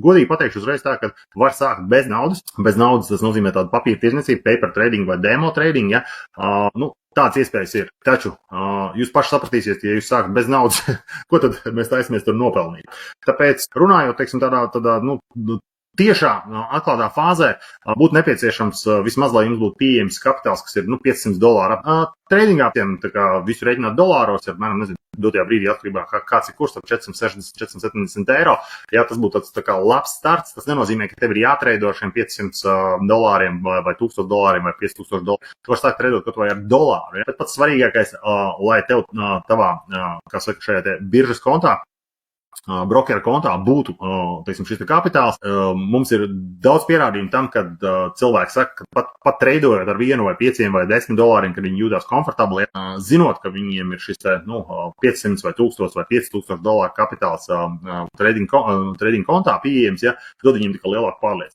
godīgi pateikšu uzreiz tā, ka var sākt bez naudas. Bez naudas tas nozīmē tādu papīra tirdzniecību, paper trading vai demo trading, ja. Tāds iespējas ir. Taču jūs paši sapratīsiet, ja jūs sākat bez naudas, ko tad mēs taisamies tur nopelnīt. Tāpēc runājot, teiksim, tādā tiešā atklātā fāzē būtu nepieciešams vismaz, lai jums būtu pieejams kapitāls, kas ir $500. Tradingā tā kā visu rēķināt dolāros, apmēram, nezinu, dotajā brīdī atkarībā, kāds ir kurs, 460, 470 eiro. Ja tas būtu tāds tā kā labs starts, tas nenozīmē, ka tev ir jātreido šiem $500 vai $1000 vai $5000. Tu vari sākt treidot kaut vai ar dolāru. Ja? Bet pats svarīgākais, lai tev tavā, kā saka, šajā te biržas kontā, brokera kontā būtu, teiksim, šis kapitāls. Mums ir daudz pierādījumu tam, kad cilvēki saka, ka pat treidojot ar 1 vai 5 vai $10, kad viņi jūtās komfortabli, zinot, ka viņiem ir šis 500 vai 1000 vai $5000 kapitāls trading kontā pieejams, ja, dod viņiem tikai lielāku pārliecību.